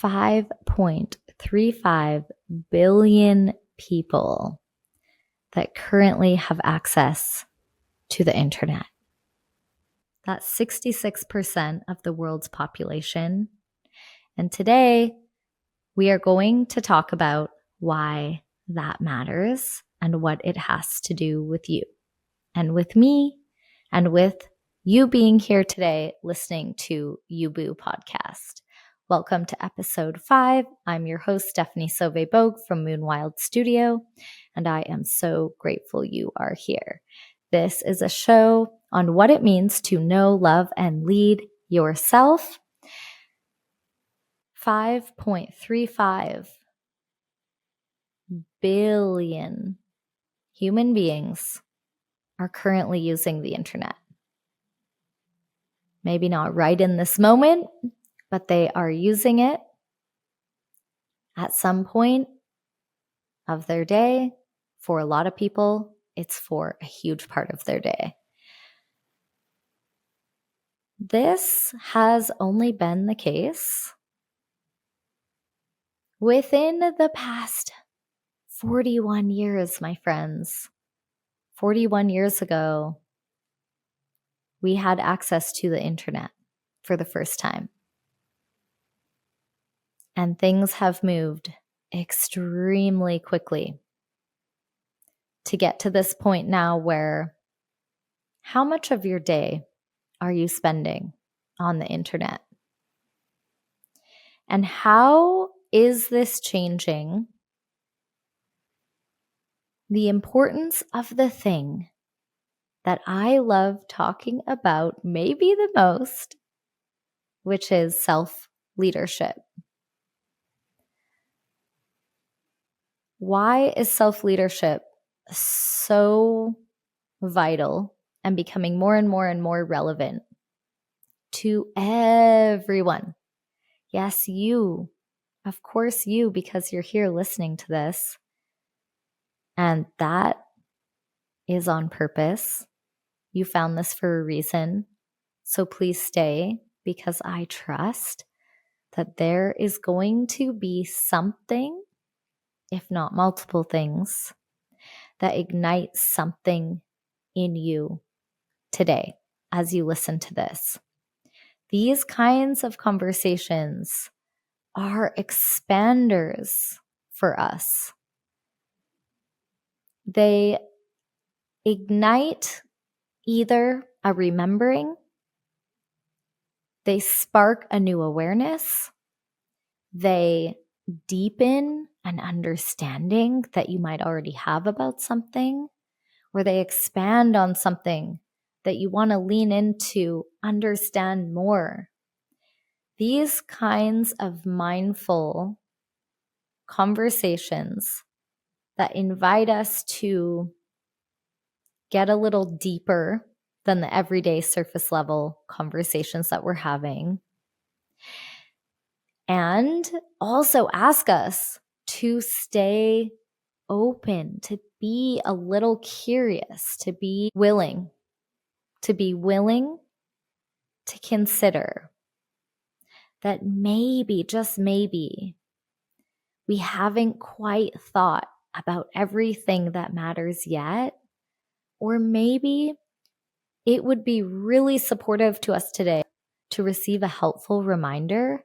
5.35 billion people that currently have access to the internet. That's 66% of the world's population. And today, we are going to talk about why that matters and what it has to do with you and with me and with you being here today listening to Yubu podcast. Welcome to episode 5. I'm your host, Stephanie Sauvé-Bogue from Moonwild Studio, and I am so grateful you are here. This is a show on what it means to know, love, and lead yourself. 5.35 billion human beings are currently using the internet. Maybe not right in this moment, but they are using it at some point of their day. For a lot of people, it's for a huge part of their day. This has only been the case within the past 41 years, my friends. 41 years ago, we had access to the internet for the first time. And things have moved extremely quickly to get to this point now where how much of your day are you spending on the internet? And how is this changing the importance of the thing that I love talking about maybe the most, which is self-leadership? Why is self-leadership so vital and becoming more and more and more relevant to everyone? Yes, you. Of course you, because you're here listening to this. And that is on purpose. You found this for a reason. So please stay, because I trust that there is going to be something, if not multiple things, that ignites something in you today as you listen to this. These kinds of conversations are expanders for us. They ignite either a remembering, they spark a new awareness, they deepen an understanding that you might already have about something, or they expand on something that you want to lean into, understand more. These kinds of mindful conversations that invite us to get a little deeper than the everyday surface level conversations that we're having, and also ask us to stay open, to be a little curious, to be willing to consider that maybe, just maybe, we haven't quite thought about everything that matters yet, or maybe it would be really supportive to us today to receive a helpful reminder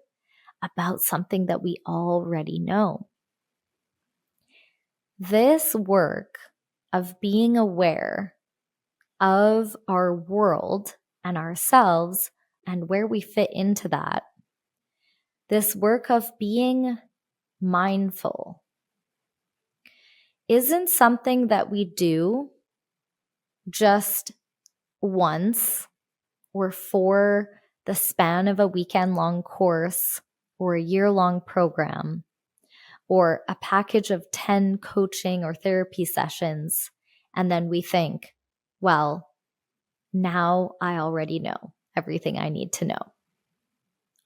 about something that we already know. This work of being aware of our world and ourselves and where we fit into that, this work of being mindful, isn't something that we do just once or for the span of a weekend-long course or a year-long program or a package of 10 coaching or therapy sessions, and then we think, well, now I already know everything I need to know.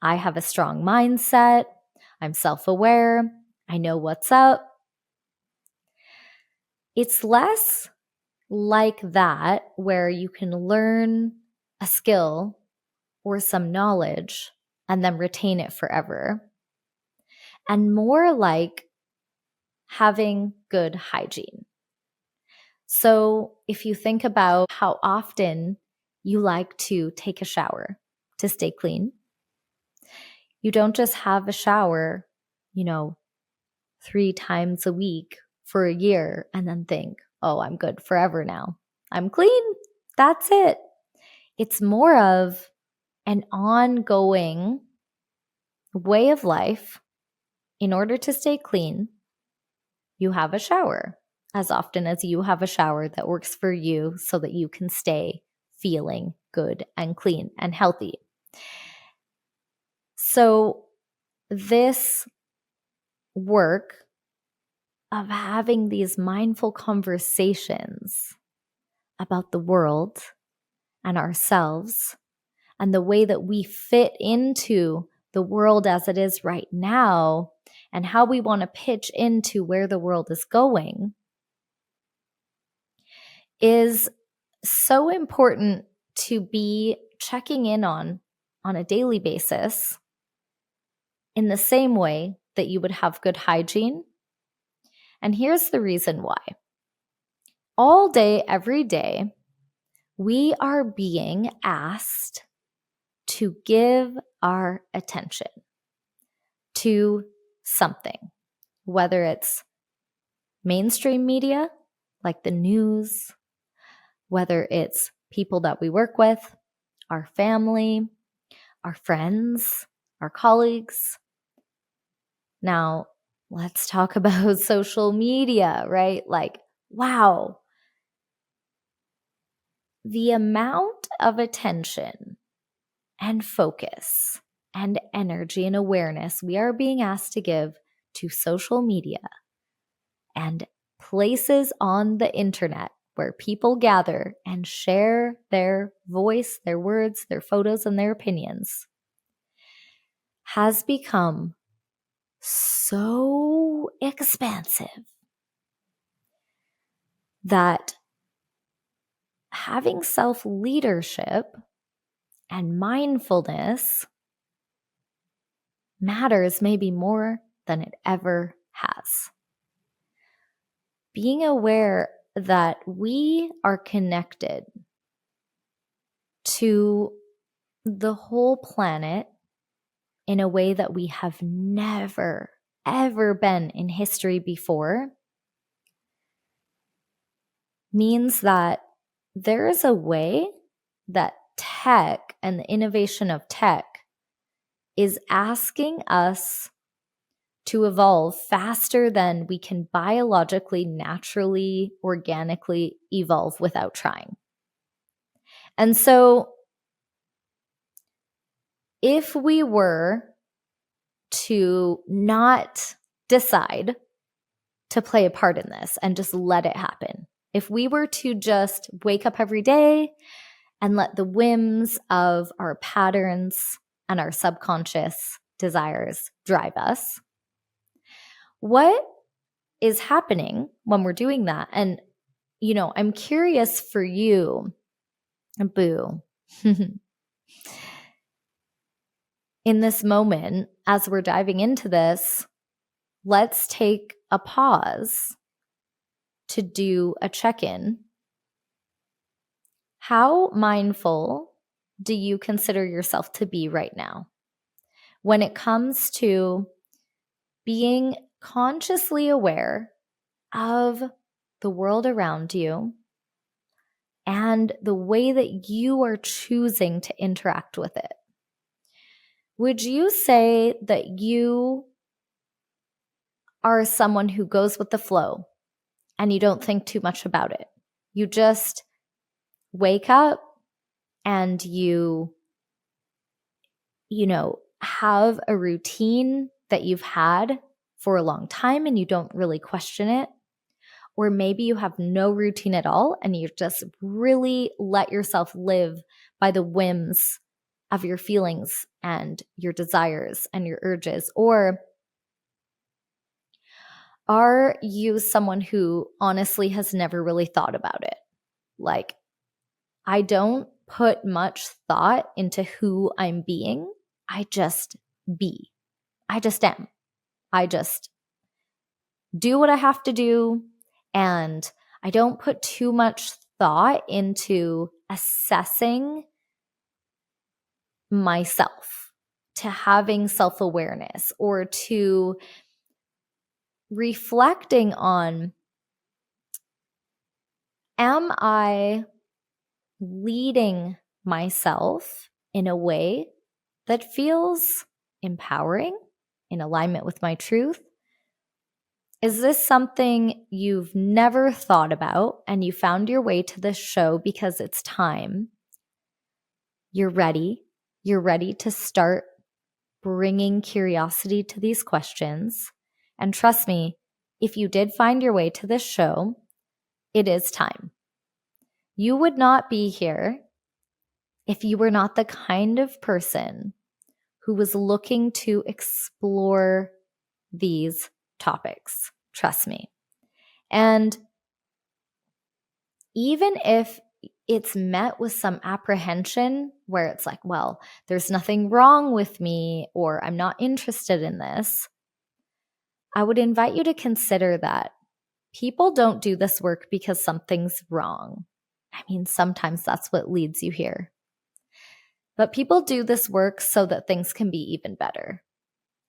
I have a strong mindset. I'm self-aware. I know what's up. It's less like that, where you can learn a skill or some knowledge and then retain it forever. and more like having good hygiene. So if you think about how often you like to take a shower to stay clean, you don't just have a shower, 3 times a week for a year and then think, oh, I'm good forever now. I'm clean. That's it. It's more of an ongoing way of life. In order to stay clean, you have a shower as often as you have a shower that works for you so that you can stay feeling good and clean and healthy. So this work of having these mindful conversations about the world and ourselves and the way that we fit into the world as it is right now and how we want to pitch into where the world is going is so important to be checking in on a daily basis in the same way that you would have good hygiene. And here's the reason why. All day, every day, we are being asked to give our attention to something, whether it's mainstream media, like the news, whether it's people that we work with, our family, our friends, our colleagues. Now, let's talk about social media, right? Like, wow, the amount of attention and focus and energy and awareness we are being asked to give to social media and places on the internet where people gather and share their voice, their words, their photos, and their opinions has become so expansive that having self-leadership and mindfulness matters maybe more than it ever has. Being aware that we are connected to the whole planet in a way that we have never, ever been in history before means that there is a way that tech and the innovation of tech is asking us to evolve faster than we can biologically, naturally, organically evolve without trying. And so if we were to not decide to play a part in this and just let it happen, if we were to just wake up every day and let the whims of our patterns and our subconscious desires drive us, what is happening when we're doing that? And, I'm curious for you, Boo, in this moment, as we're diving into this, let's take a pause to do a check-in. How mindful do you consider yourself to be right now when it comes to being consciously aware of the world around you and the way that you are choosing to interact with it? Would you say that you are someone who goes with the flow and you don't think too much about it? You just wake up and you have a routine that you've had for a long time and you don't really question it. Or maybe you have no routine at all and you just really let yourself live by the whims of your feelings and your desires and your urges. Or are you someone who honestly has never really thought about it? Like, I don't put much thought into who I'm being. I just be. I just am. I just do what I have to do, and I don't put too much thought into assessing myself, to having self-awareness, or to reflecting on, am I leading myself in a way that feels empowering, in alignment with my truth? Is this something you've never thought about and you found your way to this show because it's time? You're ready. You're ready to start bringing curiosity to these questions. And trust me, if you did find your way to this show, it is time. You would not be here if you were not the kind of person who was looking to explore these topics. Trust me. And even if it's met with some apprehension where it's like, well, there's nothing wrong with me, or I'm not interested in this, I would invite you to consider that people don't do this work because something's wrong. I mean, sometimes that's what leads you here. But people do this work so that things can be even better.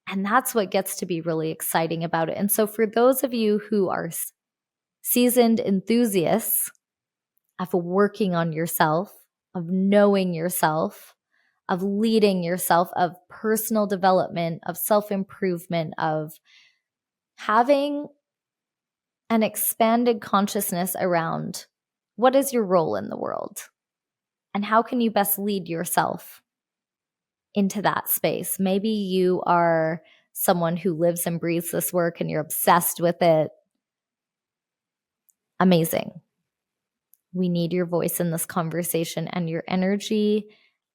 And that's what gets to be really exciting about it. And so for those of you who are seasoned enthusiasts of working on yourself, of knowing yourself, of leading yourself, of personal development, of self-improvement, of having an expanded consciousness around what is your role in the world and how can you best lead yourself into that space. Maybe you are someone who lives and breathes this work and you're obsessed with it. Amazing. We need your voice in this conversation and your energy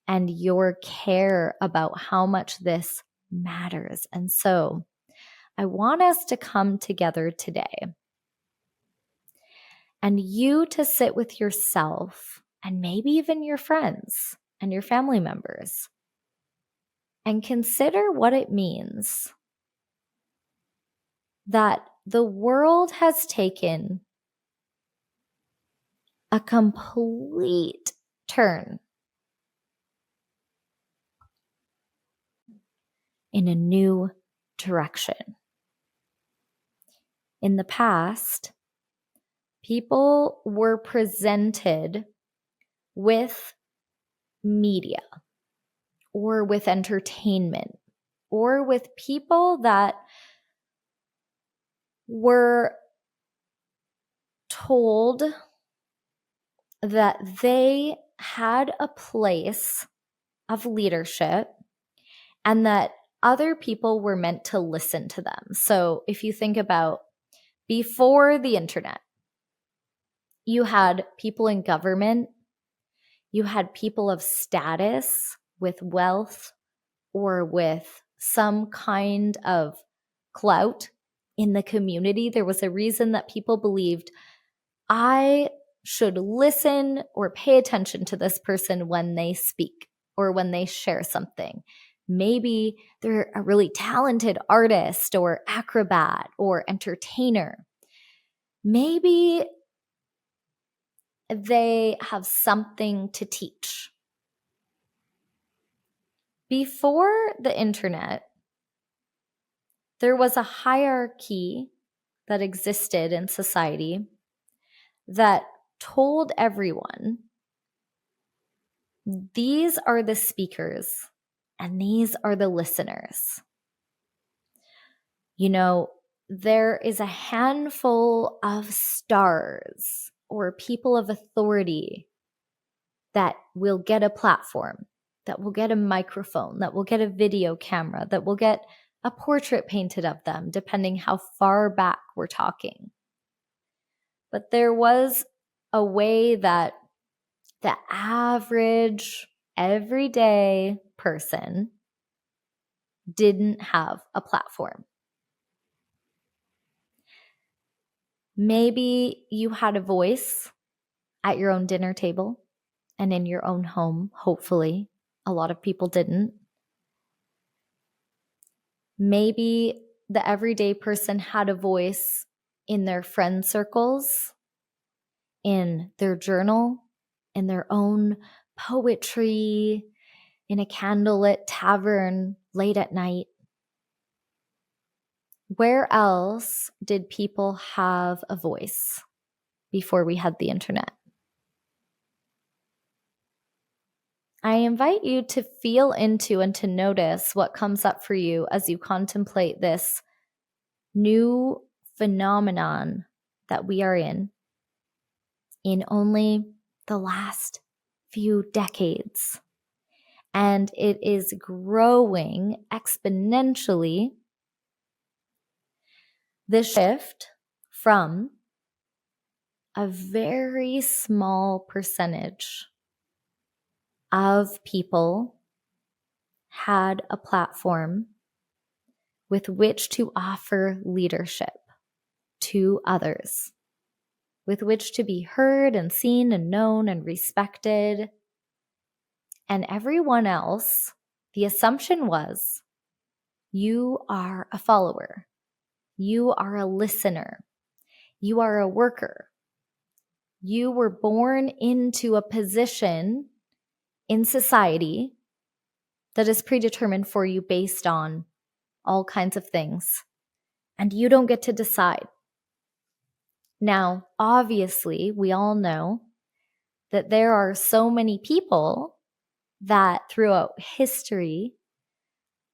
and your care about how much this matters. And so I want us to come together today and you to sit with yourself and maybe even your friends and your family members and consider what it means that the world has taken a complete turn in a new direction. In the past, people were presented with media or with entertainment or with people that were told that they had a place of leadership and that other people were meant to listen to them. So if you think about before the internet, you had people in government, you had people of status with wealth or with some kind of clout in the community. There was a reason that people believed, I should listen or pay attention to this person when they speak or when they share something. Maybe they're a really talented artist or acrobat or entertainer. Maybe they have something to teach. Before the internet, there was a hierarchy that existed in society that told everyone, these are the speakers and these are the listeners. You know, there is a handful of stars or people of authority that will get a platform, that will get a microphone, that will get a video camera, that will get a portrait painted of them, depending how far back we're talking. But there was a way that the average, everyday person didn't have a platform. Maybe you had a voice at your own dinner table and in your own home, hopefully. A lot of people didn't. Maybe the everyday person had a voice in their friend circles, in their journal, in their own poetry, in a candlelit tavern late at night. Where else did people have a voice before we had the internet? I invite you to feel into and to notice what comes up for you as you contemplate this new phenomenon that we are in only the last few decades. And it is growing exponentially. The shift from a very small percentage of people had a platform with which to offer leadership to others, with which to be heard and seen and known and respected. And everyone else, the assumption was, you are a follower, you are a listener, you are a worker. You were born into a position in society that is predetermined for you based on all kinds of things, and you don't get to decide. Now, obviously, we all know that there are so many people that throughout history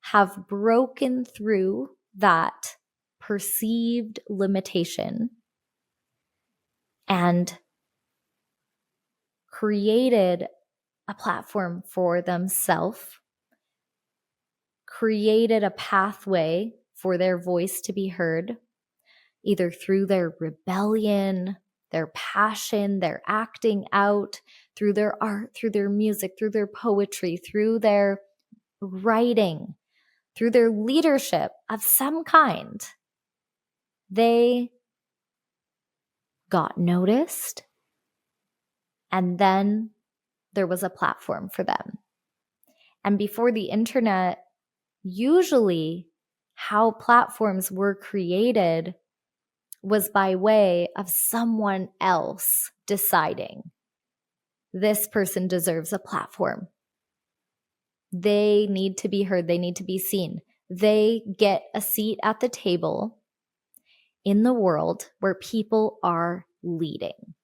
have broken through that perceived limitation and created a platform for themselves, created a pathway for their voice to be heard, either through their rebellion, their passion, their acting out, through their art, through their music, through their poetry, through their writing, through their leadership of some kind. They got noticed, and then there was a platform for them. And before the internet, usually how platforms were created was by way of someone else deciding this person deserves a platform. They need to be heard. They need to be seen. They get a seat at the table in the world where people are leading,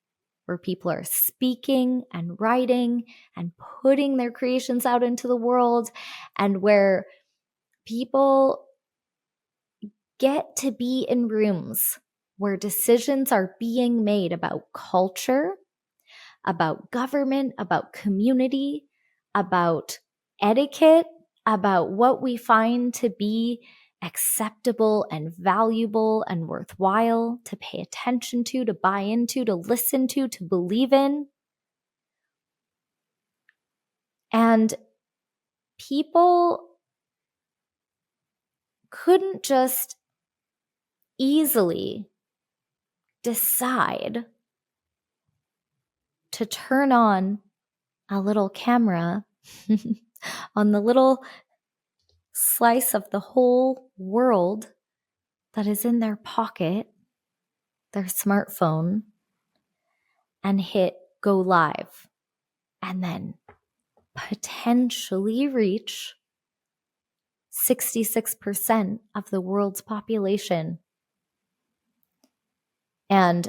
where people are speaking and writing and putting their creations out into the world, and where people get to be in rooms where decisions are being made about culture, about government, about community, about etiquette, about what we find to be acceptable and valuable and worthwhile to pay attention to buy into, to listen to believe in. And people couldn't just easily decide to turn on a little camera on the little slice of the whole world that is in their pocket, their smartphone, and hit go live, and then potentially reach 66% of the world's population. And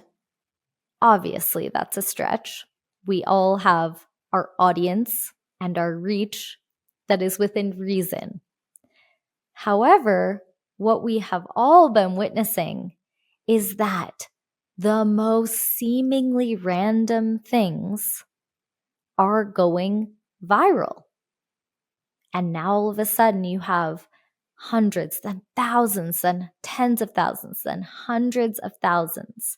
obviously, that's a stretch. We all have our audience and our reach that is within reason. However, what we have all been witnessing is that the most seemingly random things are going viral. And now all of a sudden you have hundreds, then thousands, then tens of thousands, then hundreds of thousands,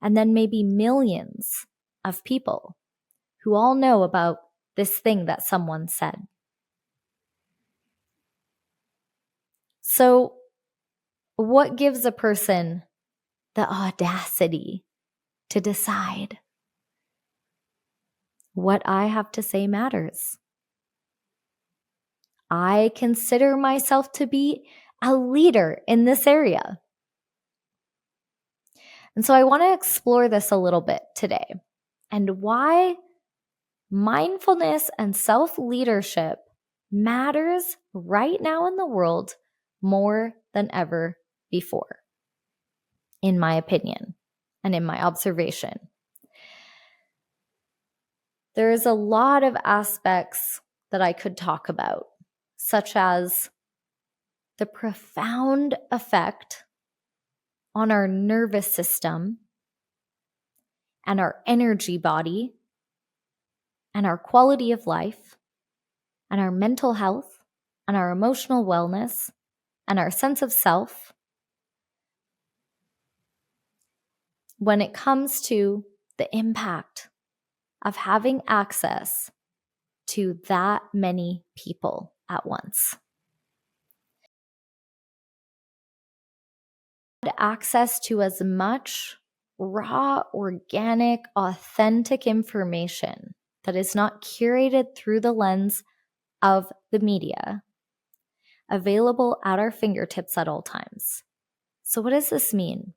and then maybe millions of people who all know about this thing that someone said. So, what gives a person the audacity to decide what I have to say matters? I consider myself to be a leader in this area. And so I want to explore this a little bit today and why mindfulness and self-leadership matters right now in the world more than ever before, in my opinion and in my observation. There is a lot of aspects that I could talk about, such as the profound effect on our nervous system and our energy body and our quality of life and our mental health and our emotional wellness and our sense of self when it comes to the impact of having access to that many people at once. Access to as much raw, organic, authentic information that is not curated through the lens of the media, available at our fingertips at all times. So what does this mean?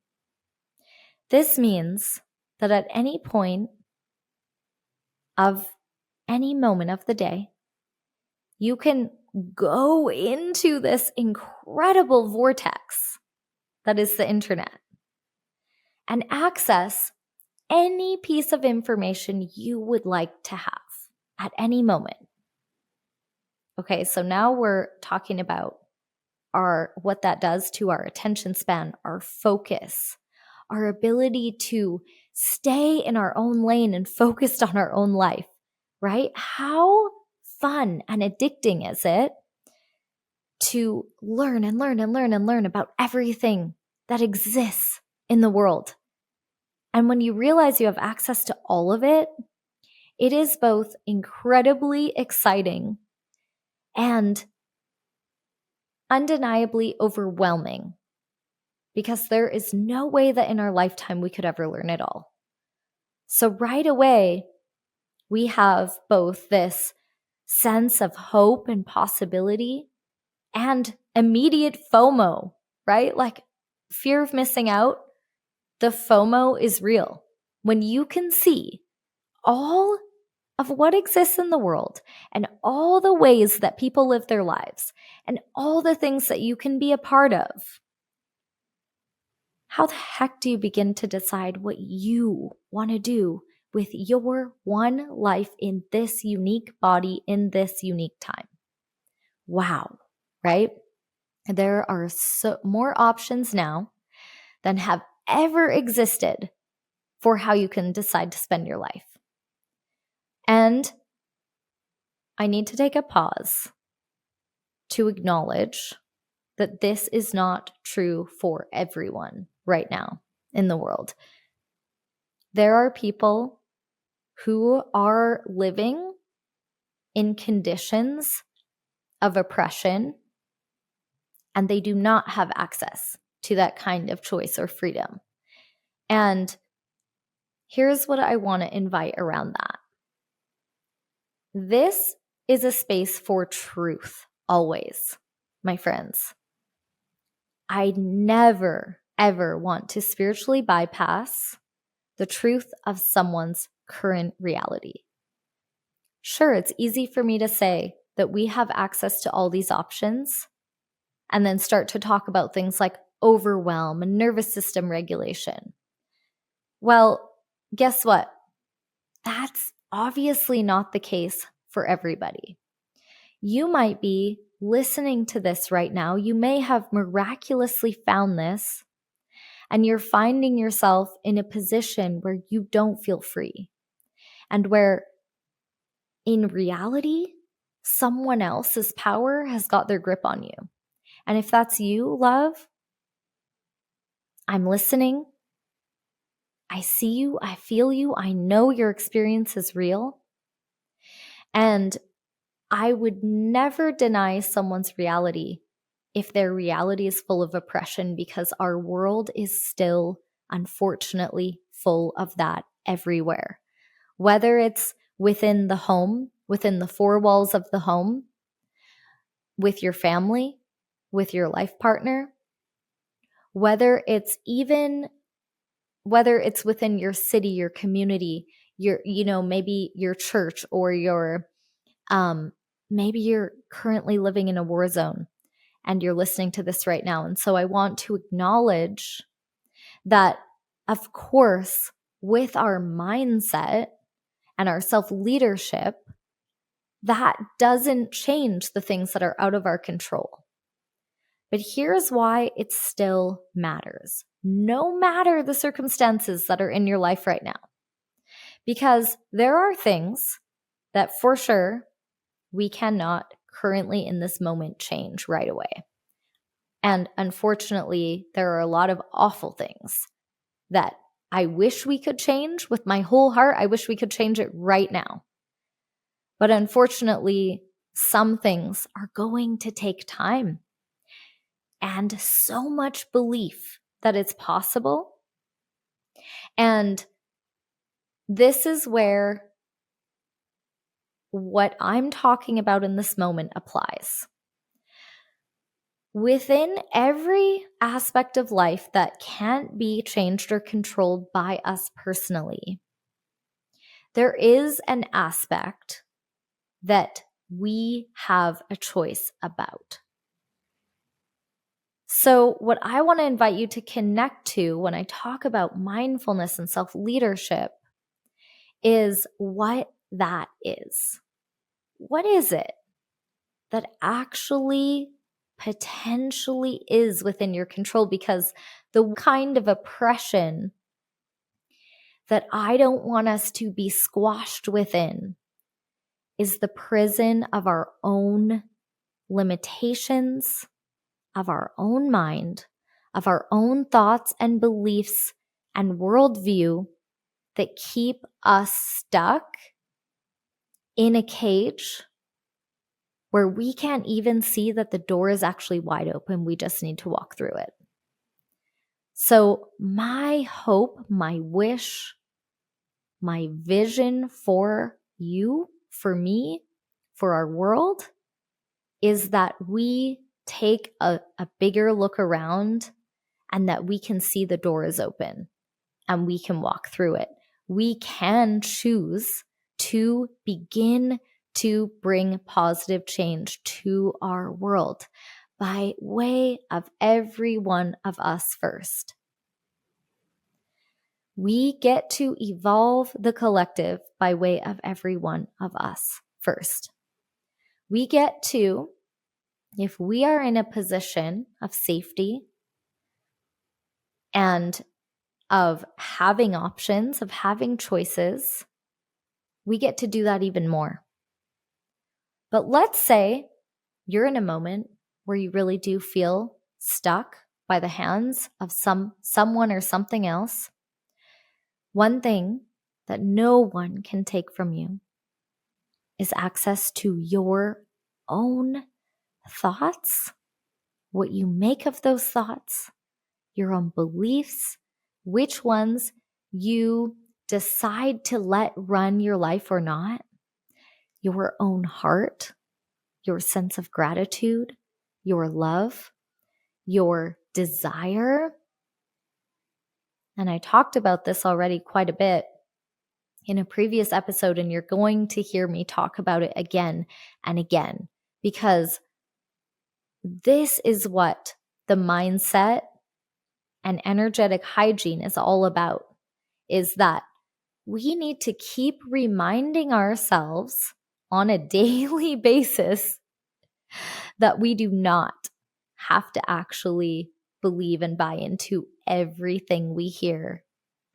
This means that at any point of any moment of the day, you can go into this incredible vortex that is the internet and access any piece of information you would like to have at any moment. Okay, so now we're talking about what that does to our attention span, our focus, our ability to stay in our own lane and focused on our own life, right? How fun and addicting is it to learn and learn and learn and learn about everything that exists in the world? And when you realize you have access to all of it, it is both incredibly exciting and undeniably overwhelming, because there is no way that in our lifetime we could ever learn it all. So right away, we have both this sense of hope and possibility and immediate FOMO, right? Like fear of missing out. The FOMO is real. When you can see all of what exists in the world and all the ways that people live their lives and all the things that you can be a part of, how the heck do you begin to decide what you want to do with your one life in this unique body in this unique time? Wow, right? There are more options now than have ever existed for how you can decide to spend your life. And I need to take a pause to acknowledge that this is not true for everyone right now in the world. There are people who are living in conditions of oppression, and they do not have access to that kind of choice or freedom. And here's what I want to invite around that. This is a space for truth, always, my friends. I never, ever want to spiritually bypass the truth of someone's current reality. Sure, it's easy for me to say that we have access to all these options and then start to talk about things like overwhelm and nervous system regulation. Well, guess what? That's obviously not the case for everybody. You might be listening to this right now. You may have miraculously found this, and you're finding yourself in a position where you don't feel free, and where in reality, someone else's power has got their grip on you. And if that's you, love, I'm listening. I see you. I feel you. I know your experience is real. And I would never deny someone's reality if their reality is full of oppression, because our world is still, unfortunately, full of that everywhere. Whether it's within the home, within the four walls of the home, with your family, with your life partner, whether it's within your city, your community, maybe your church, or maybe you're currently living in a war zone and you're listening to this right now. And so I want to acknowledge that, of course, with our mindset and our self-leadership, that doesn't change the things that are out of our control. But here's why it still matters, no matter the circumstances that are in your life right now. Because there are things that for sure we cannot currently in this moment change right away. And unfortunately, there are a lot of awful things that I wish we could change with my whole heart. I wish we could change it right now. But unfortunately, some things are going to take time and so much belief that it's possible. And this is where what I'm talking about in this moment applies. Within every aspect of life that can't be changed or controlled by us personally, there is an aspect that we have a choice about. So what I want to invite you to connect to when I talk about mindfulness and self-leadership is what that is. What is it that actually potentially is within your control? Because the kind of oppression that I don't want us to be squashed within is the prison of our own limitations, of our own mind, of our own thoughts and beliefs and worldview that keep us stuck in a cage where we can't even see that the door is actually wide open. We just need to walk through it. So my hope, my wish, my vision for you, for me, for our world is that we take a bigger look around and that we can see the door is open and we can walk through it. We can choose to begin to bring positive change to our world by way of every one of us first. We get to evolve the collective by way of every one of us first. We get to, if we are in a position of safety and of having options, of having choices, we get to do that even more. But let's say you're in a moment where you really do feel stuck by the hands of someone or something else. One thing that no one can take from you is access to your own thoughts, what you make of those thoughts, your own beliefs, which ones you decide to let run your life or not, your own heart, your sense of gratitude, your love, your desire. And I talked about this already quite a bit in a previous episode, and you're going to hear me talk about it again and again, because this is what the mindset and energetic hygiene is all about, is that we need to keep reminding ourselves on a daily basis that we do not have to actually believe and buy into everything we hear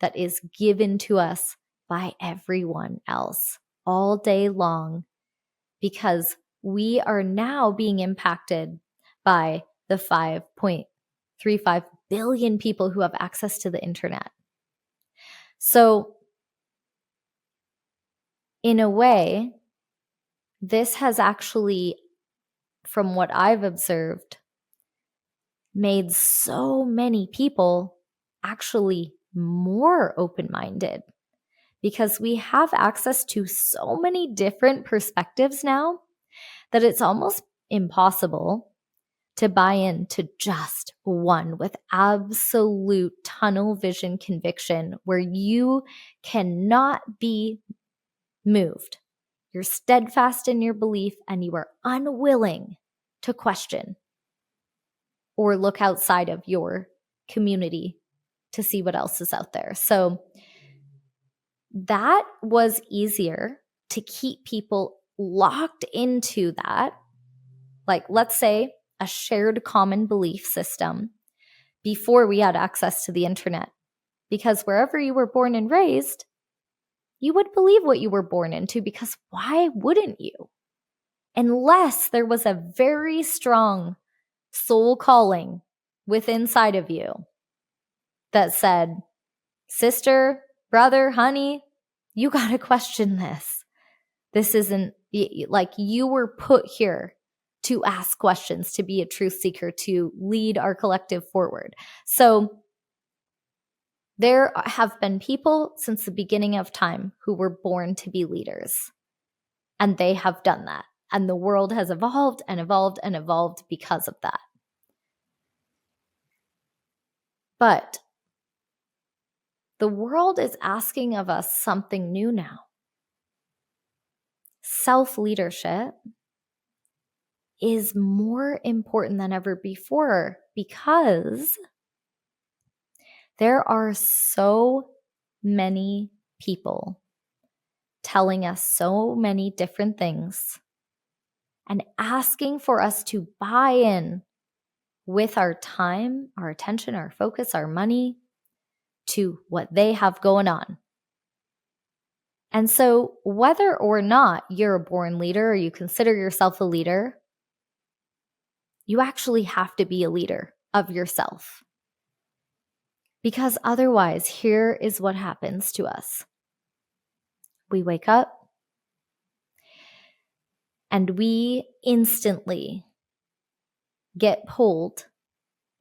that is given to us by everyone else all day long, because we are now being impacted by the 5.35 billion people who have access to the internet. So in a way, this has actually, from what I've observed, made so many people actually more open-minded, because we have access to so many different perspectives now that it's almost impossible to buy into just one with absolute tunnel vision conviction where you cannot be moved. You're steadfast in your belief and you are unwilling to question or look outside of your community to see what else is out there. So that was easier to keep people locked into that. Like, let's say a shared common belief system before we had access to the internet. Because wherever you were born and raised, you would believe what you were born into, because why wouldn't you? Unless there was a very strong soul calling within inside of you that said, sister, brother, honey, you got to question this. This isn't like you were put here to ask questions, to be a truth seeker, to lead our collective forward. So there have been people since the beginning of time who were born to be leaders, and they have done that. And the world has evolved and evolved and evolved because of that. But the world is asking of us something new now. Self-leadership is more important than ever before because there are so many people telling us so many different things and asking for us to buy in with our time, our attention, our focus, our money to what they have going on. And so whether or not you're a born leader or you consider yourself a leader, you actually have to be a leader of yourself. Because otherwise, here is what happens to us. We wake up and we instantly get pulled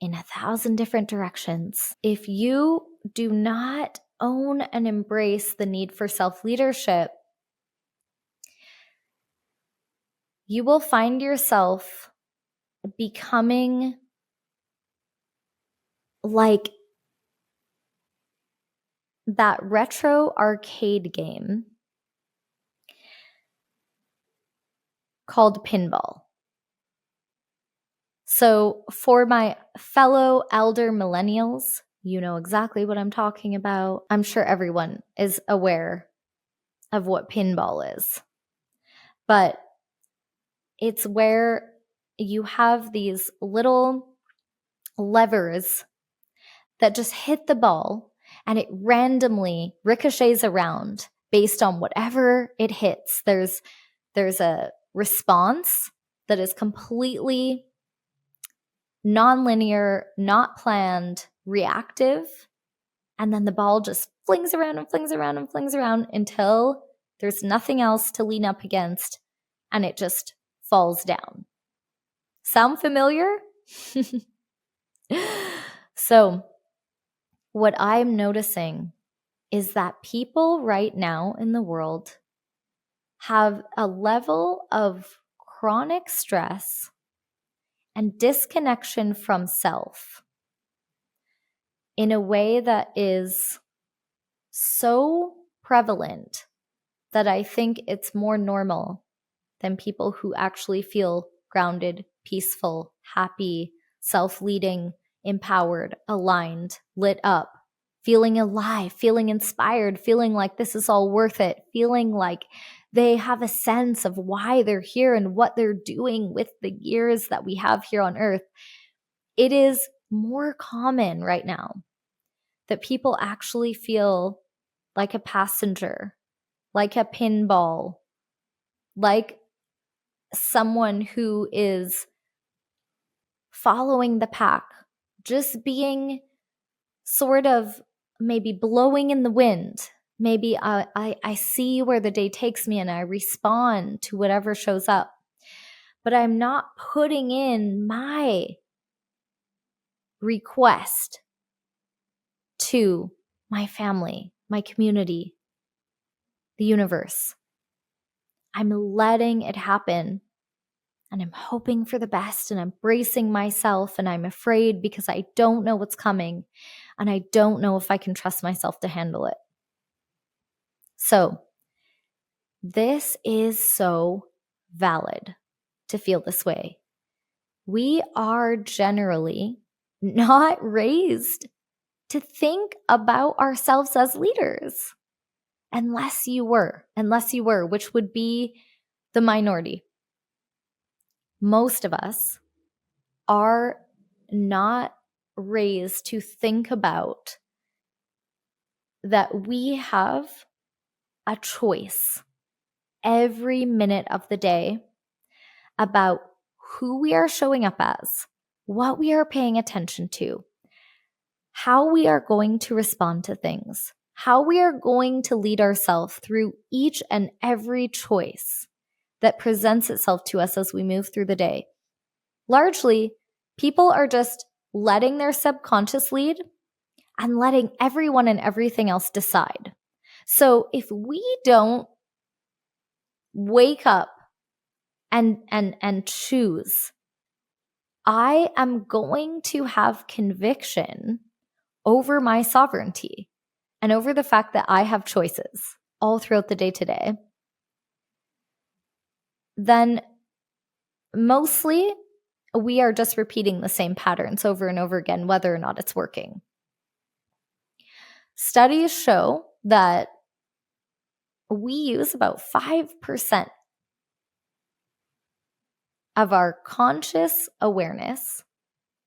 in 1,000 different directions. If you do not own and embrace the need for self-leadership, you will find yourself becoming like that retro arcade game called Pinball. So for my fellow elder millennials, you know exactly what I'm talking about. I'm sure everyone is aware of what pinball is. But it's where you have these little levers that just hit the ball and it randomly ricochets around based on whatever it hits. There's a response that is completely nonlinear, not planned, reactive, and then the ball just flings around and flings around and flings around until there's nothing else to lean up against and it just falls down. Sound familiar? So, what I'm noticing is that people right now in the world have a level of chronic stress and disconnection from self in a way that is so prevalent that I think it's more normal than people who actually feel grounded, peaceful, happy, self-leading, empowered, aligned, lit up, feeling alive, feeling inspired, feeling like this is all worth it, feeling like they have a sense of why they're here and what they're doing with the years that we have here on earth. It is more common right now that people actually feel like a passenger, like a pinball, like someone who is following the pack, just being sort of maybe blowing in the wind. Maybe I see where the day takes me and I respond to whatever shows up. But I'm not putting in my request to my family, my community, the universe. I'm letting it happen. and I'm hoping for the best and I'm bracing myself and I'm afraid because I don't know what's coming and I don't know if I can trust myself to handle it. So this is so valid to feel this way. We are generally not raised to think about ourselves as leaders unless you were, which would be the minority. Most of us are not raised to think about that we have a choice every minute of the day about who we are showing up as, what we are paying attention to, how we are going to respond to things, how we are going to lead ourselves through each and every choice that presents itself to us as we move through the day. Largely, people are just letting their subconscious lead and letting everyone and everything else decide. So if we don't wake up and choose, I am going to have conviction over my sovereignty and over the fact that I have choices all throughout the day today, then mostly we are just repeating the same patterns over and over again, whether or not it's working. Studies show that we use about 5% of our conscious awareness,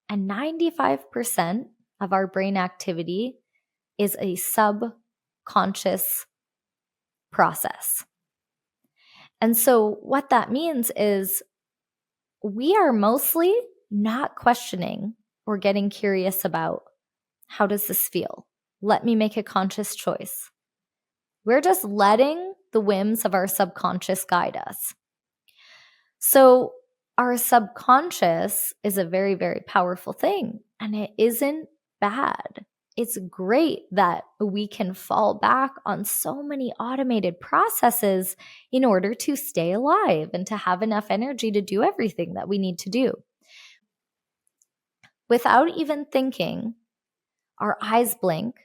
and 95% of our brain activity is a subconscious process. And so what that means is we are mostly not questioning or getting curious about, how does this feel? Let me make a conscious choice. We're just letting the whims of our subconscious guide us. So our subconscious is a very, very powerful thing, and it isn't bad. It's great that we can fall back on so many automated processes in order to stay alive and to have enough energy to do everything that we need to do. Without even thinking, our eyes blink,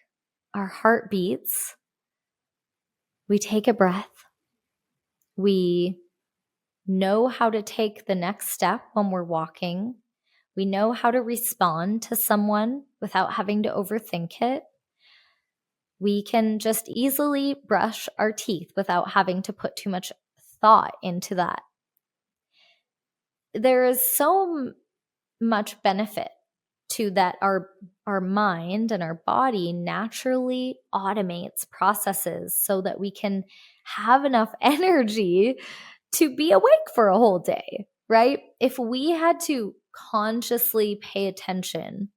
our heart beats, we take a breath, we know how to take the next step when we're walking, we know how to respond to someone without having to overthink it. We can just easily brush our teeth without having to put too much thought into that. There is so much benefit to that. Our mind and our body naturally automates processes so that we can have enough energy to be awake for a whole day, right? If we had to consciously pay attention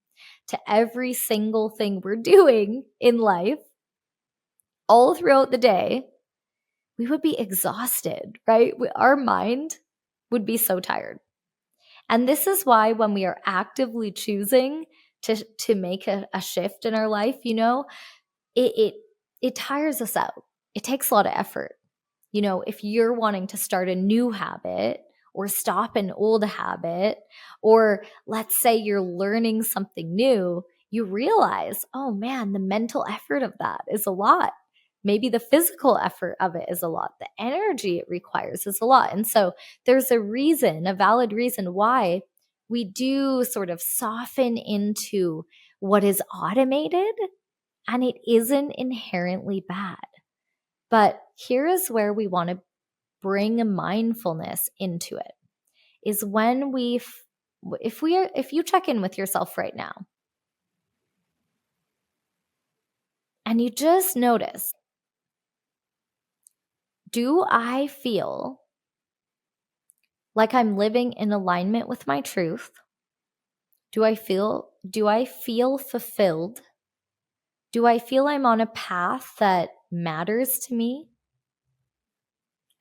to every single thing we're doing in life all throughout the day, we would be exhausted, right? Our mind would be so tired. And this is why when we are actively choosing to make a shift in our life, it tires us out. It takes a lot of effort. If you're wanting to start a new habit or stop an old habit, or let's say you're learning something new, you realize, oh man, the mental effort of that is a lot. Maybe the physical effort of it is a lot. The energy it requires is a lot. And so there's a valid reason why we do sort of soften into what is automated, and it isn't inherently bad. But here is where we want to bring mindfulness into it, is when if you check in with yourself right now and you just notice, do I feel like I'm living in alignment with my truth? Do I feel fulfilled? Do I feel I'm on a path that matters to me?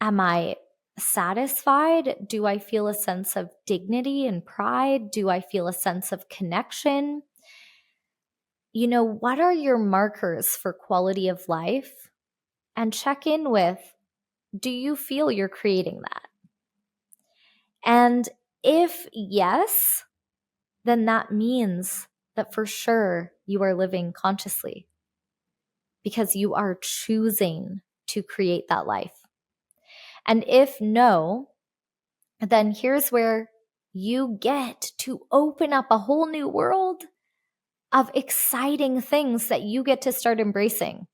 Am I satisfied? Do I feel a sense of dignity and pride? Do I feel a sense of connection? What are your markers for quality of life? And check in with, do you feel you're creating that? And if yes, then that means that for sure you are living consciously because you are choosing to create that life. And if no, then here's where you get to open up a whole new world of exciting things that you get to start embracing,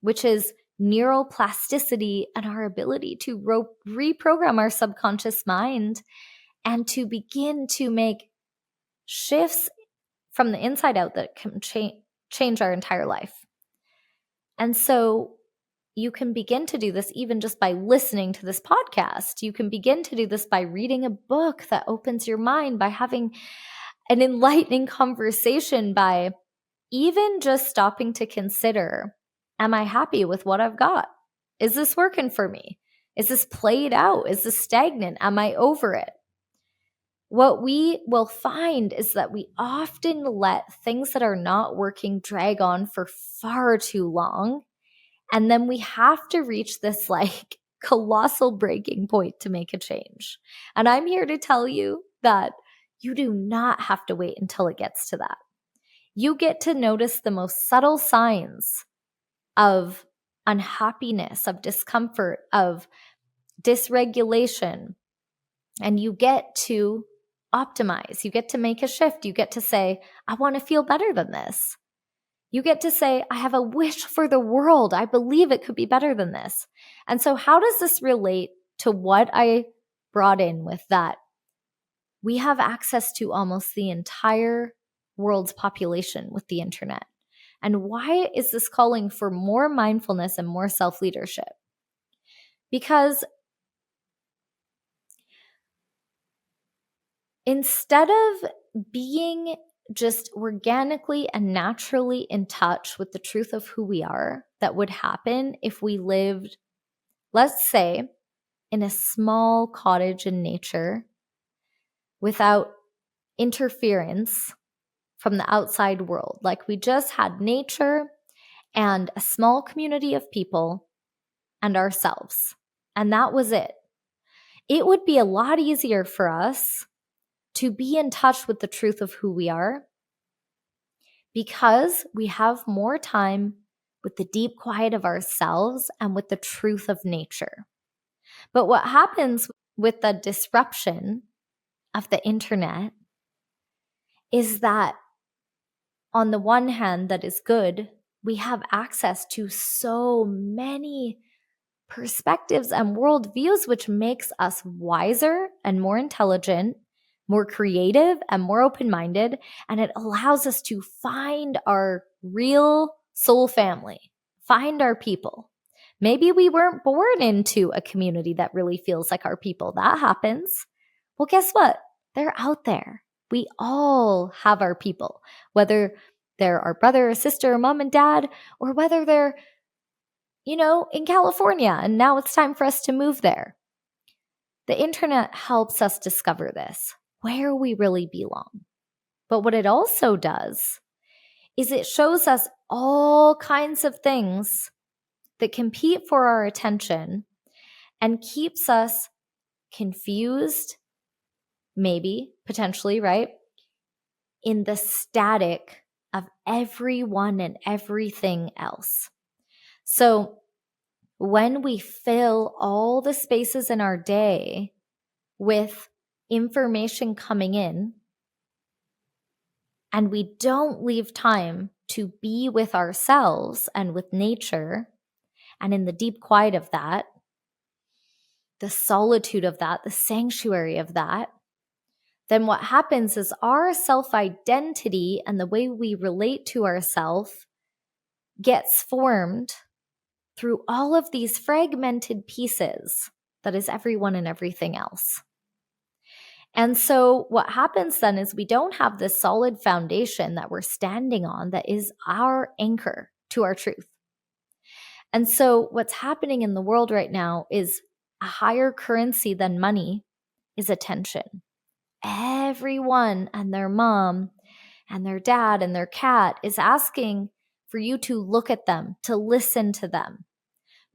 which is neuroplasticity and our ability to reprogram our subconscious mind and to begin to make shifts from the inside out that can change our entire life. And so you can begin to do this even just by listening to this podcast. You can begin to do this by reading a book that opens your mind, by having an enlightening conversation, by even just stopping to consider, am I happy with what I've got? Is this working for me? Is this played out? Is this stagnant? Am I over it? What we will find is that we often let things that are not working drag on for far too long. And then we have to reach this like colossal breaking point to make a change. And I'm here to tell you that you do not have to wait until it gets to that. You get to notice the most subtle signs of unhappiness, of discomfort, of dysregulation, and you get to optimize. You get to make a shift. You get to say, I want to feel better than this. You get to say, I have a wish for the world. I believe it could be better than this. And so how does this relate to what I brought in with that? We have access to almost the entire world's population with the internet. And why is this calling for more mindfulness and more self-leadership? Because instead of being just organically and naturally in touch with the truth of who we are, that would happen if we lived, let's say, in a small cottage in nature without interference from the outside world. Like we just had nature and a small community of people and ourselves. And that was it. It would be a lot easier for us to be in touch with the truth of who we are because we have more time with the deep quiet of ourselves and with the truth of nature. But what happens with the disruption of the internet is that on the one hand, that is good, we have access to so many perspectives and worldviews, which makes us wiser and more intelligent, more creative and more open-minded, and it allows us to find our real soul family, find our people. Maybe we weren't born into a community that really feels like our people. That happens. Well, guess what? They're out there. We all have our people, whether they're our brother or sister or mom and dad, or whether they're, in California and now it's time for us to move there. The internet helps us discover this, where we really belong. But what it also does is it shows us all kinds of things that compete for our attention and keeps us confused, maybe, potentially, right? In the static of everyone and everything else. So when we fill all the spaces in our day with information coming in, and we don't leave time to be with ourselves and with nature, and in the deep quiet of that, the solitude of that, the sanctuary of that, then what happens is our self-identity and the way we relate to ourselves gets formed through all of these fragmented pieces that is everyone and everything else. And so what happens then is we don't have this solid foundation that we're standing on that is our anchor to our truth. And so what's happening in the world right now is a higher currency than money is attention. Everyone and their mom and their dad and their cat is asking for you to look at them, to listen to them.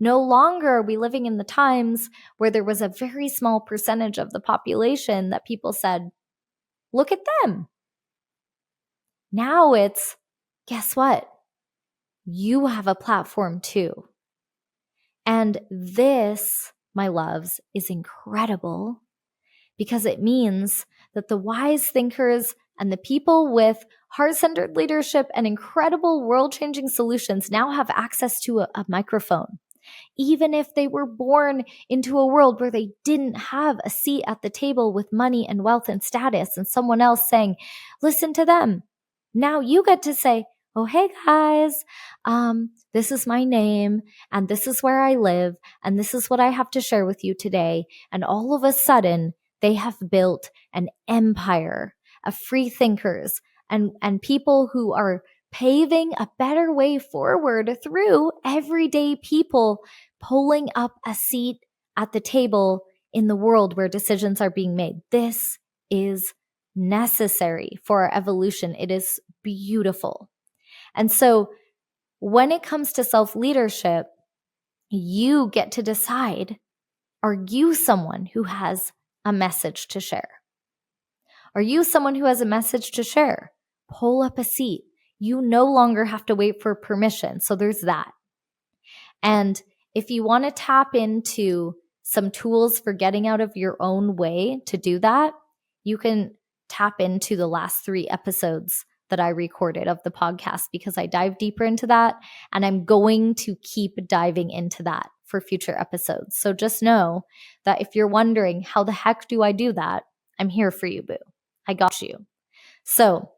No longer are we living in the times where there was a very small percentage of the population that people said, look at them. Now it's, guess what? You have a platform too. And this, my loves, is incredible because it means that the wise thinkers and the people with heart-centered leadership and incredible world-changing solutions now have access to a microphone. Even if they were born into a world where they didn't have a seat at the table with money and wealth and status and someone else saying, listen to them. Now you get to say, oh, hey guys, this is my name and this is where I live and this is what I have to share with you today. And all of a sudden, they have built an empire of free thinkers and people who are paving a better way forward through everyday people pulling up a seat at the table in the world where decisions are being made. This is necessary for our evolution. It is beautiful. And so when it comes to self-leadership, you get to decide, are you someone who has a message to share? Are you someone who has a message to share? Pull up a seat. You no longer have to wait for permission. So there's that. And if you want to tap into some tools for getting out of your own way to do that, you can tap into the last 3 episodes that I recorded of the podcast because I dive deeper into that. And I'm going to keep diving into that for future episodes. So just know that if you're wondering, how the heck do I do that? I'm here for you, boo. I got you. So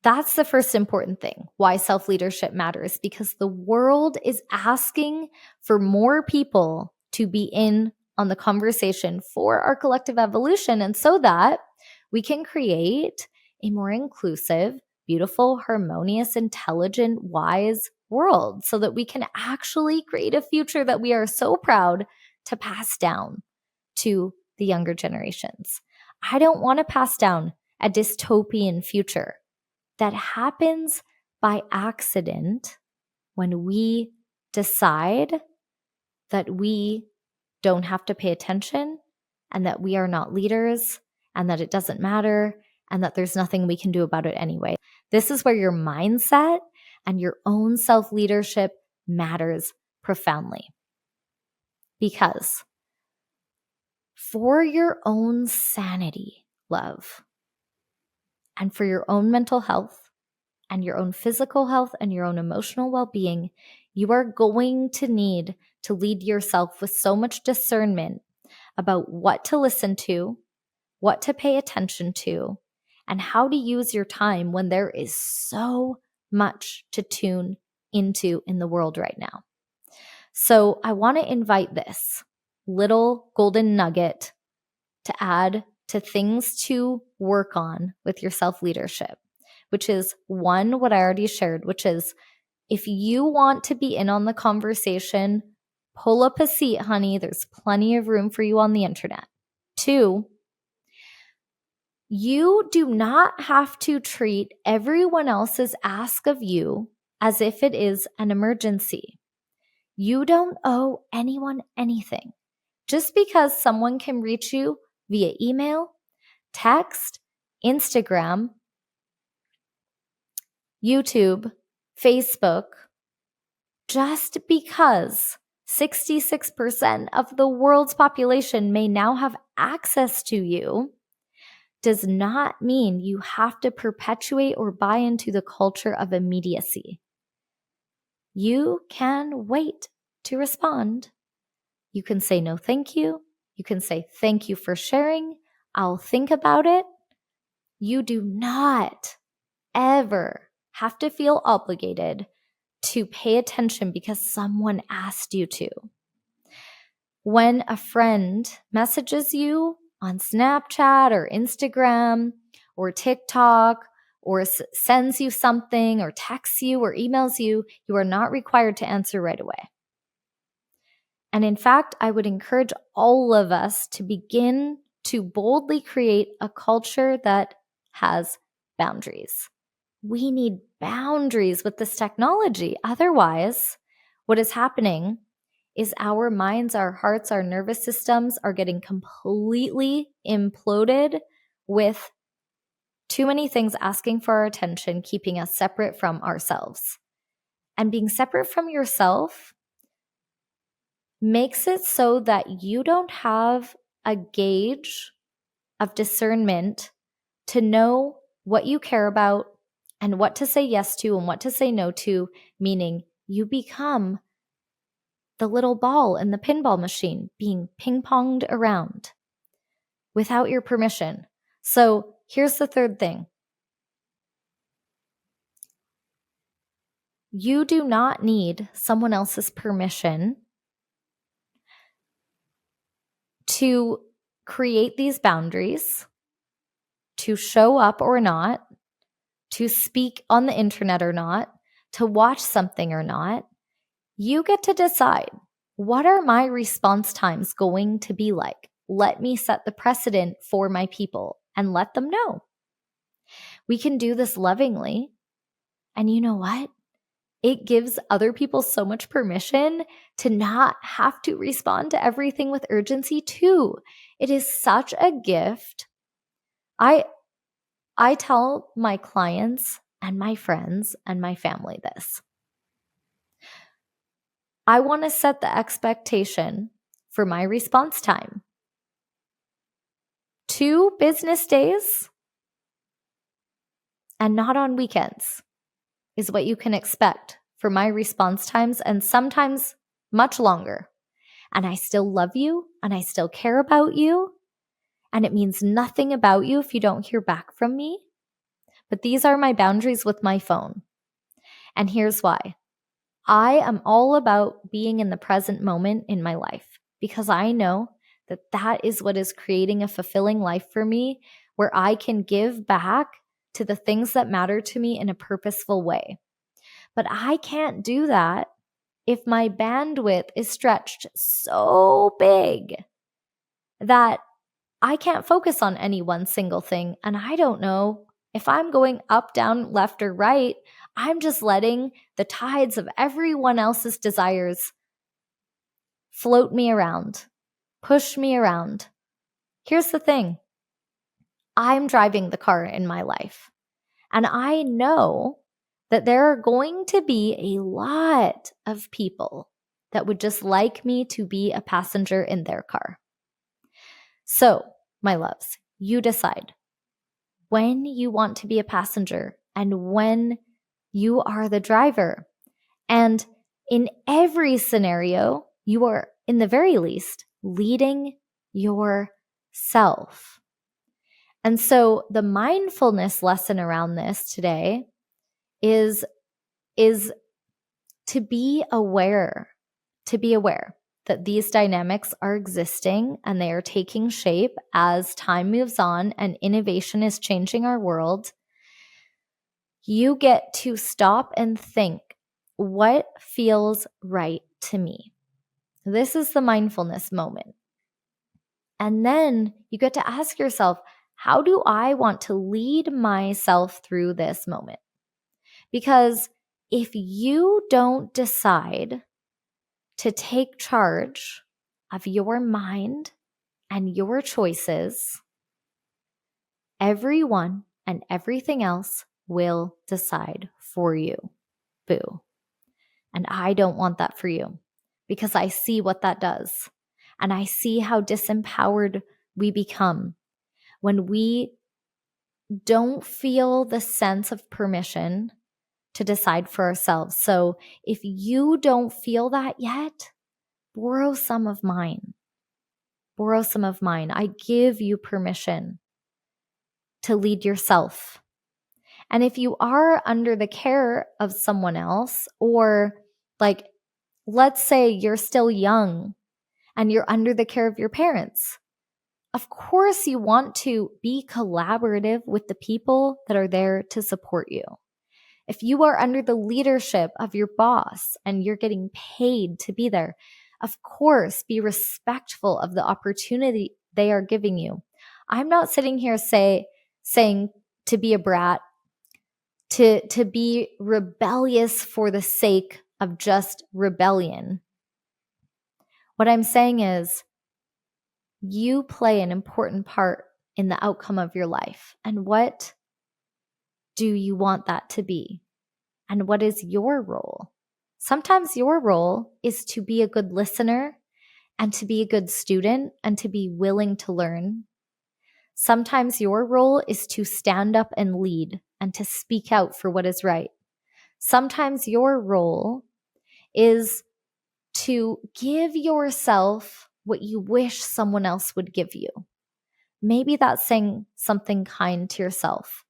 that's the first important thing, why self-leadership matters, because the world is asking for more people to be in on the conversation for our collective evolution, and so that we can create a more inclusive, beautiful, harmonious, intelligent, wise world so that we can actually create a future that we are so proud to pass down to the younger generations. I don't want to pass down a dystopian future that happens by accident when we decide that we don't have to pay attention and that we are not leaders and that it doesn't matter and that there's nothing we can do about it anyway. This is where your mindset and your own self-leadership matters profoundly. Because for your own sanity, love, and for your own mental health and your own physical health and your own emotional well-being, you are going to need to lead yourself with so much discernment about what to listen to, what to pay attention to, and how to use your time when there is so much to tune into in the world right now. So I want to invite this little golden nugget to add to things to work on with your self-leadership, which is one, what I already shared, which is if you want to be in on the conversation, pull up a seat, honey. There's plenty of room for you on the internet. 2, you do not have to treat everyone else's ask of you as if it is an emergency. You don't owe anyone anything. Just because someone can reach you via email, text, Instagram, YouTube, Facebook, just because 66% of the world's population may now have access to you does not mean you have to perpetuate or buy into the culture of immediacy. You can wait to respond. You can say no thank you. You can say thank you for sharing. I'll think about it. You do not ever have to feel obligated to pay attention because someone asked you to. When a friend messages you on Snapchat or Instagram or TikTok or sends you something or texts you or emails you, you are not required to answer right away. And in fact, I would encourage all of us to begin to boldly create a culture that has boundaries. We need boundaries with this technology. Otherwise, what is happening is our minds, our hearts, our nervous systems are getting completely imploded with too many things asking for our attention, keeping us separate from ourselves. And being separate from yourself makes it so that you don't have a gauge of discernment to know what you care about and what to say yes to and what to say no to, meaning you become the little ball in the pinball machine being ping-ponged around without your permission. So here's the third thing. You do not need someone else's permission to create these boundaries, to show up or not, to speak on the internet or not, to watch something or not. You get to decide, what are my response times going to be like? Let me set the precedent for my people and let them know. We can do this lovingly. And you know what? It gives other people so much permission to not have to respond to everything with urgency too. It is such a gift. I tell my clients and my friends and my family this. I want to set the expectation for my response time. 2 business days and not on weekends is what you can expect for my response times, and sometimes much longer. And I still love you and I still care about you. And it means nothing about you if you don't hear back from me. But these are my boundaries with my phone. And here's why. I am all about being in the present moment in my life because I know that that is what is creating a fulfilling life for me, where I can give back to the things that matter to me in a purposeful way. But I can't do that if my bandwidth is stretched so big that I can't focus on any one single thing. And I don't know if I'm going up, down, left, or right. I'm just letting the tides of everyone else's desires float me around, push me around. Here's the thing. I'm driving the car in my life. And I know that there are going to be a lot of people that would just like me to be a passenger in their car. So, my loves, you decide when you want to be a passenger and when you are the driver. And in every scenario, you are, in the very least, leading yourself. And so the mindfulness lesson around this today is to be aware that these dynamics are existing and they are taking shape as time moves on and innovation is changing our world. You get to stop and think, what feels right to me? This is the mindfulness moment. And then you get to ask yourself, how do I want to lead myself through this moment? Because if you don't decide to take charge of your mind and your choices, everyone and everything else will decide for you. Boo. And I don't want that for you because I see what that does. And I see how disempowered we become when we don't feel the sense of permission to decide for ourselves. So if you don't feel that yet, borrow some of mine. Borrow some of mine. I give you permission to lead yourself. And if you are under the care of someone else, or like, let's say you're still young and you're under the care of your parents, of course you want to be collaborative with the people that are there to support you. If you are under the leadership of your boss and you're getting paid to be there, of course, be respectful of the opportunity they are giving you. I'm not sitting here saying to be a brat, to be rebellious for the sake of just rebellion. What I'm saying is you play an important part in the outcome of your life. And what do you want that to be? And what is your role? Sometimes your role is to be a good listener and to be a good student and to be willing to learn. Sometimes your role is to stand up and lead and to speak out for what is right. Sometimes your role is to give yourself what you wish someone else would give you. Maybe that's saying something kind to yourself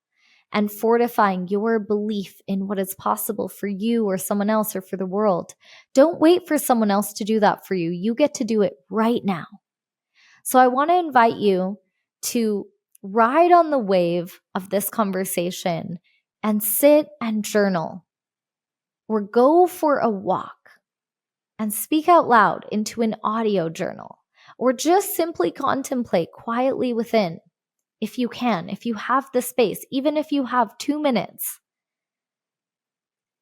and fortifying your belief in what is possible for you or someone else or for the world. Don't wait for someone else to do that for you. You get to do it right now. So I want to invite you to ride on the wave of this conversation and sit and journal or go for a walk and speak out loud into an audio journal or just simply contemplate quietly within. If you can, if you have the space, even if you have 2 minutes,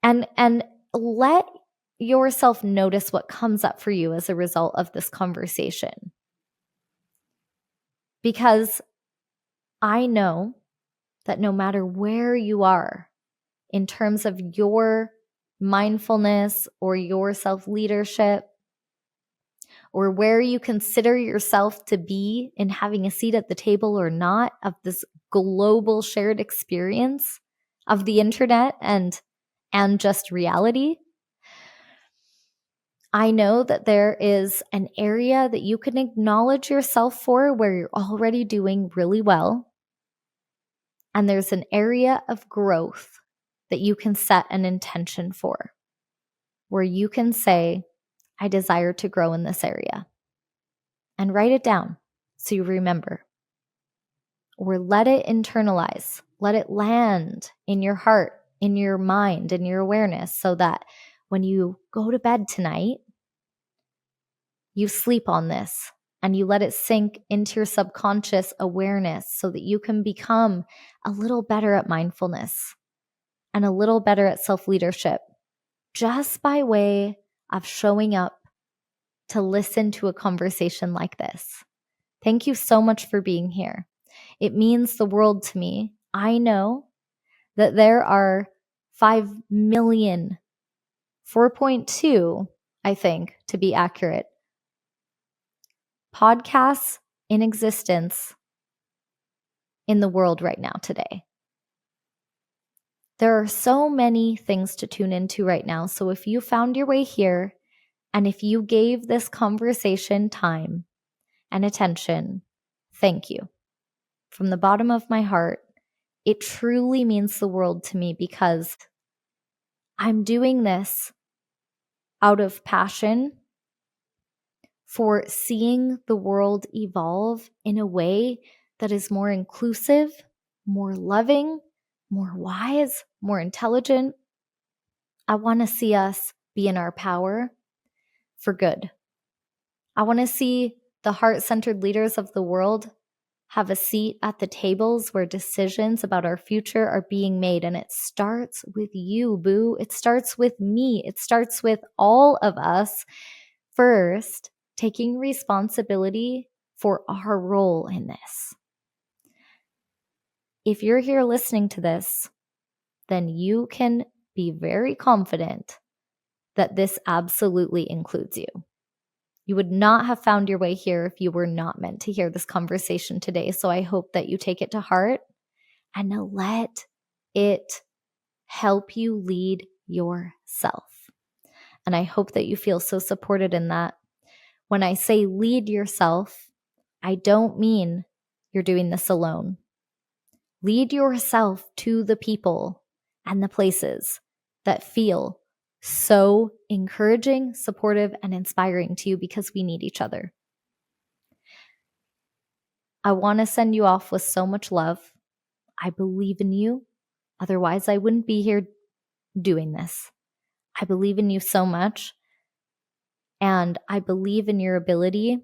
and let yourself notice what comes up for you as a result of this conversation. Because I know that no matter where you are in terms of your mindfulness or your self-leadership, or where you consider yourself to be in having a seat at the table or not of this global shared experience of the internet and just reality, I know that there is an area that you can acknowledge yourself for where you're already doing really well. And there's an area of growth that you can set an intention for, where you can say, I desire to grow in this area. And write it down so you remember. Or let it internalize. Let it land in your heart, in your mind, in your awareness, so that when you go to bed tonight, you sleep on this and you let it sink into your subconscious awareness so that you can become a little better at mindfulness and a little better at self-leadership just by way of showing up to listen to a conversation like this. Thank you so much for being here. It means the world to me. I know that there are 5 million, 4.2, I think, to be accurate, podcasts in existence in the world right now today. There are so many things to tune into right now. So if you found your way here and if you gave this conversation time and attention, thank you. From the bottom of my heart, it truly means the world to me because I'm doing this out of passion for seeing the world evolve in a way that is more inclusive, more loving, more wise, more intelligent. I want to see us be in our power for good. I want to see the heart-centered leaders of the world have a seat at the tables where decisions about our future are being made. And it starts with you, boo. It starts with me. It starts with all of us first taking responsibility for our role in this. If you're here listening to this, then you can be very confident that this absolutely includes you. You would not have found your way here if you were not meant to hear this conversation today. So I hope that you take it to heart and let it help you lead yourself. And I hope that you feel so supported in that. When I say lead yourself, I don't mean you're doing this alone. Lead yourself to the people and the places that feel so encouraging, supportive, and inspiring to you because we need each other. I want to send you off with so much love. I believe in you. Otherwise, I wouldn't be here doing this. I believe in you so much. And I believe in your ability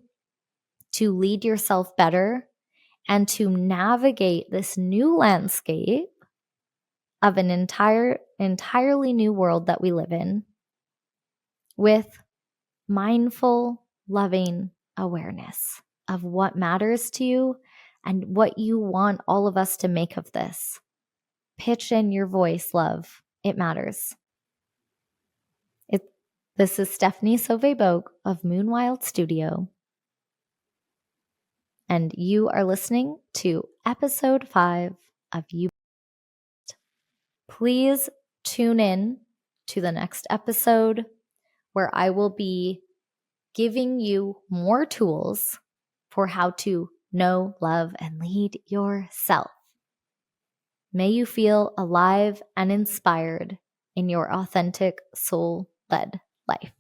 to lead yourself better and to navigate this new landscape of an entirely new world that we live in with mindful, loving awareness of what matters to you and what you want all of us to make of this. Pitch in your voice, love. It matters. This is Stephanie Sauvé-Bogue of Moonwild Studio, and you are listening to episode 5 of You. Please tune in to the next episode where I will be giving you more tools for how to know, love, and lead yourself. May you feel alive and inspired in your authentic, soul-led life.